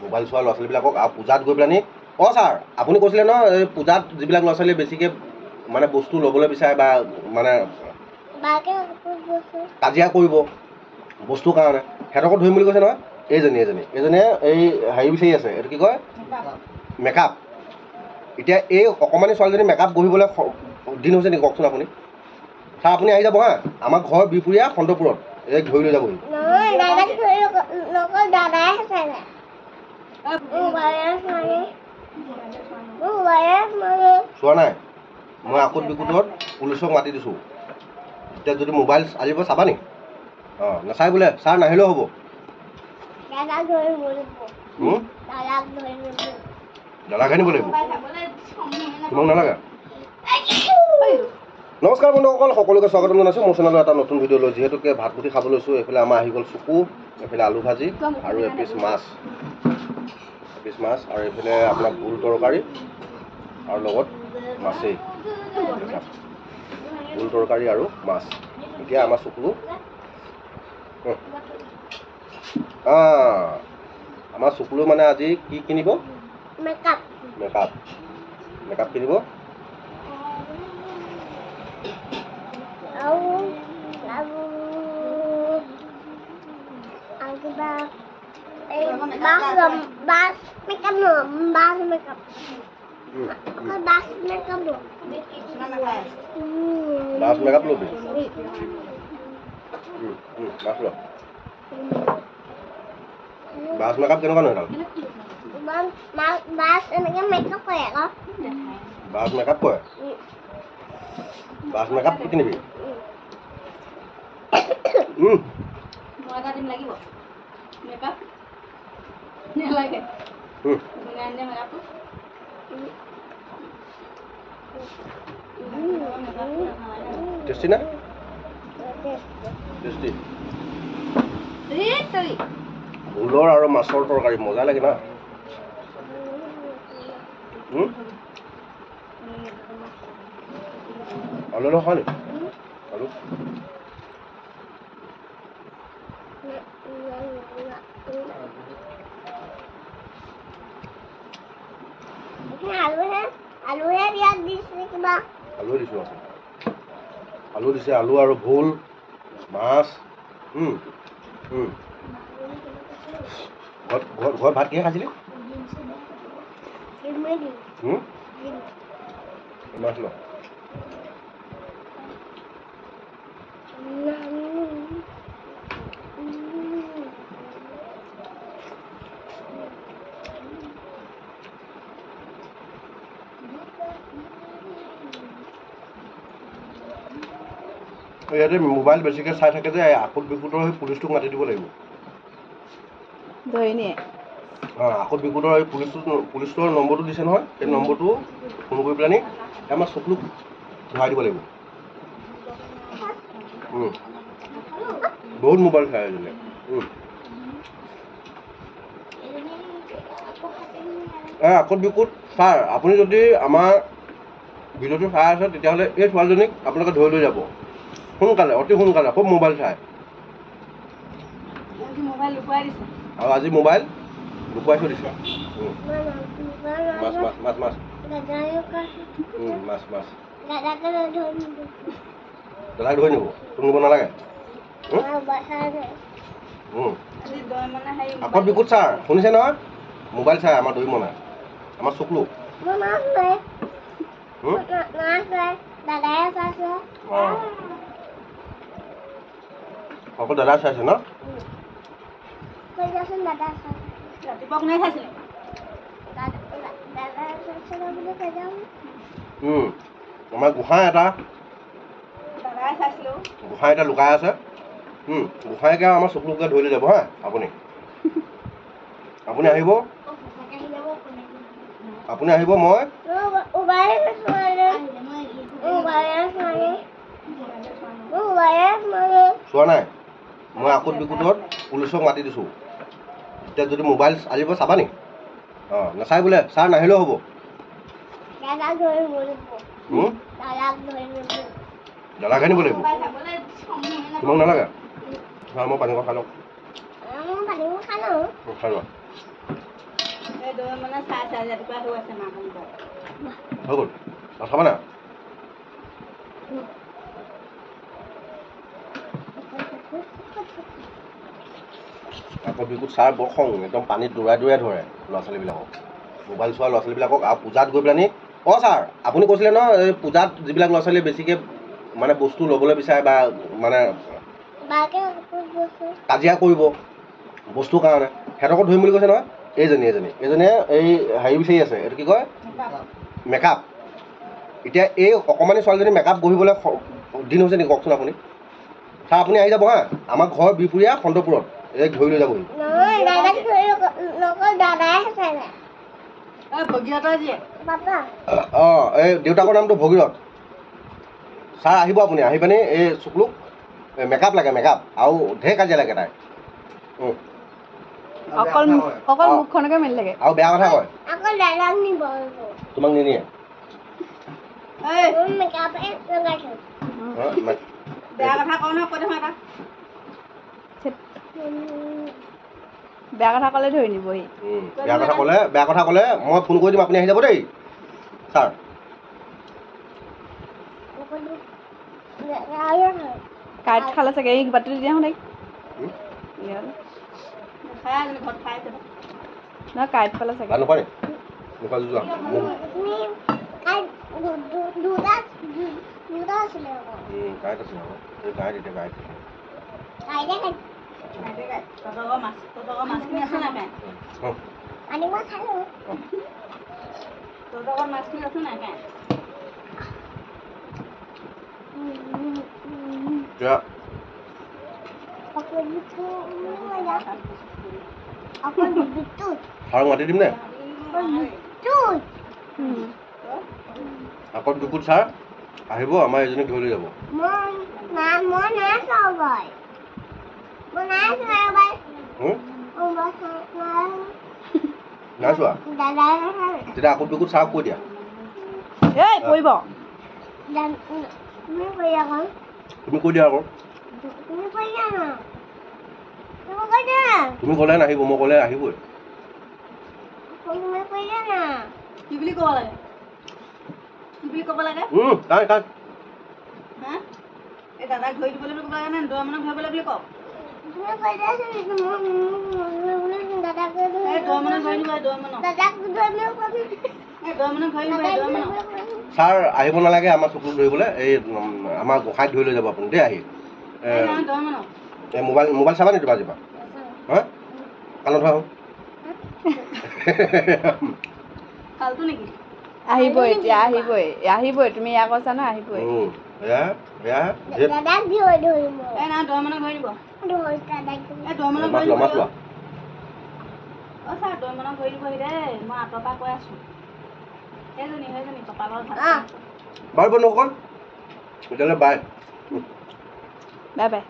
Mobile চোৱা ল'ৰা ছোৱালীবিলাকক আৰু পূজাত গৈ পেলানি ছাৰ আপুনি কৈছিলে ন এই পূজাত যিবিলাক ল'ৰা ছোৱালীয়ে বেছিকৈ মানে বস্তু ল'বলৈ বিচাৰে বা মানে কাজিয়া কৰিব বস্তুৰ কাৰণে সিহঁতকো ধৰিম বুলি কৈছে নহয়। এইজনীয়ে এই হেৰি বিচাৰি আছে, এইটো কি কয় মেকআপ। এতিয়া এই অকণমানি ছোৱালীজনী মেকআপ গঢ়িবলৈ দিন হৈছে নেকি কওকচোন আপুনি। ছাৰ আপুনি আহি যাব হা, আমাৰ ঘৰ বিহপুৰীয়া সন্তপুৰত, এই ধৰি লৈ যাবহি। চোৱা নাই, মই আকত বিকুটত পুলিচক মাতি দিছোঁ। এতিয়া যদি মোবাইল আহিব চাবা নেকি? অঁ নাচাই বোলে ছাৰ নাহিলেও হ'ব। দাদাক আনিব লাগিব, তোমাক নালাগে। নমস্কাৰ বন্ধুসকল, সকলোকে স্বাগতম জনাইছোঁ মোৰ চেনেলৰ এটা নতুন ভিডিঅ' লৈ। যিহেতুকে ভাত মুঠি খাব লৈছোঁ, এইফালে আমাৰ আহি গ'ল চকু, এইফালে আলু ভাজি আৰু এপিচ মাছ আৰু এইফালে আপোনাৰ ভোল তৰকাৰী আৰু লগত মাছেই, ভোল তৰকাৰী আৰু মাছ। এতিয়া আমাৰ চকুলো আমাৰ চকুলো মানে আজি কি কিনিব? মেকআপ কিনিব। বাছ মেকআপ ল'বি? বাছ মেকআপ কেনেকুৱা নহয়? বাছ মেকআপ কৰে? বাছ মেকআপ কিনিবি? টেষ্টি না? টেষ্টি। ভোলৰ আৰু মাছৰ তৰকাৰী মজা লাগে না। আলু হয় নি? আলু আলু দিছে, আলু আৰু ভোল মাছ। ঘৰত ভাত কিহে খাইছিলি? মাছ ন? ইয়াতে মোবাইল বেছিকৈ চাই থাকে যে আকত বিকুটৰ সেই পুলিচটোক মাতি দিব লাগিব। আকত বিকুটৰ এই পুলিচটোৰ নম্বৰটো দিছে নহয়, সেই নম্বৰটো ফোন কৰি পেলানি আমাৰ চকুলোক ধৰাই দিব লাগিব। বহুত মোবাইল চাই এজনীয়ে। আকত বিকুট ছাৰ, আপুনি যদি আমাৰ ভিডিঅ'টো চাই আছে তেতিয়াহ'লে এই ছোৱালীজনীক আপোনালোকে ধৰি লৈ যাব সোনকালে, অতি সোনকালে। খুব মোবাইল চাই আৰু আজি মোবাইল লুকুৱাই থৈ দিছে। মাছ দাদাক ধৰি নিব? তোক নিব নালাগে? আকত বিকুট ছাৰ শুনিছে নহয়? মোবাইল চাই আমাৰ দৈ মনাই, আমাৰ চকুলো। অকল দাদা চাইছে ন? আমাৰ গোঁসাই এটা লুকাই আছে। গোঁসাইকে আমাৰ চকুলোকে ধৰি লৈ যাব হা। আপুনি আহিব, মই চোৱা নাই, মই আকত বিকুটত পুলিচক মাতি দিছোঁ। এতিয়া যদি মোবাইল আহিব চাবা নেকি? অঁ নাচাই বোলে ছাৰ নাহিলেও হ'ব। দাদাক আনিব লাগিব, তোমাক নালাগে? মই পানী খাই লওঁ। খাই লোৱা। এই দৈ মানে চাই চাই ৰাতিপুৱা হৈ আছে মাখন হৈ গ'ল খাবা না আকৌ বিকুত ছাৰ বৰ খং একদম পানীত দৌৰাই দৌৰাই ধৰে ল'ৰা ছোৱালীবিলাকক মোবাইল চোৱা ল'ৰা ছোৱালীবিলাকক আৰু পূজাত গৈ পেলানি অঁ ছাৰ আপুনি কৈছিলে ন এই পূজাত যিবিলাক ল'ৰা ছোৱালীয়ে বেছিকৈ মানে বস্তু ল'বলৈ বিচাৰে বা মানে কাজিয়া কৰিব বস্তুৰ কাৰণে সিহঁতকো ধৰিম বুলি কৈছে নহয় এইজনীয়ে এই হেৰি বিচাৰি আছে এইটো কি কয় মেকআপ এতিয়া এই অকণমানি ছোৱালীজনী মেকআপ গঢ়িবলৈ দিন হৈছে নেকি কওকচোন আপুনি ছাৰ আপুনি আহি যাব হা আমাৰ ঘৰ বিহপুৰীয়া সন্তপুৰত এই ধৰি লৈ যাবহি অঁ এই দেউতাকৰ নামটো ভগীৰথ ছাৰ আহিব আপুনি আহি পিনি এই চুকলুক মেকআপ লাগে মেকআপ আৰু ঢেৰ কাজিয়া লাগে তাই অকল মুখখনকে মেলি থাকে আৰু বেয়া কথা কয় তোমাক নিনিয়ে বেয়া কথা কওঁ নহয় কৈ দেখোন এটা বেয়া কথা ক'লে ধৰি নিবহি বেয়া কথা ক'লে মই ফোন কৰি দিম আপুনি আহি যাব দেই ছাৰ কাঁইট খালে চাগে এই বাতিটো দিয়া হওঁ দেই নহয় কাঁইট পালে চাগে নোপাৰে নোপালে যোৱা কাঁইট আছে এই কাঁইট এতিয়া কাঁইট ছাৰক মাতি দিম নে আকৌ বিকুত ছাৰ আহিব আমাৰ এজনীক ধৰি লৈ যাব নাই চোৱা তেতিয়া আকৌ বিকুত ছাৰক কৈ দিয়া পৰিব তুমি কৈ দিয়া আকৌ তুমি ক'লে নাহিব মই ক'লে আহিবই কি বুলি ক'ব লাগে কি বুলি ক'ব লাগে এই দাদাক ধৰি দিবলৈ ক'ব লাগে নে দৈ মানক ধৰিবলৈ বুলি কওক ছাৰ আহিব নালাগে আমাৰ চকুত ধৰিবলৈ এই আমাৰ গোসাঁইক ধৰি লৈ যাব আপুনি দেই আহি এই মোবাইল চাবা নেকি আজিৰ পৰা হা কাণত ধৰা আহিবই এতিয়া আহিবই তুমি ইয়াৰ কৈছা ন আহিবই বাৰু নকল তেতিয়াহ'লে বাই বাই বাই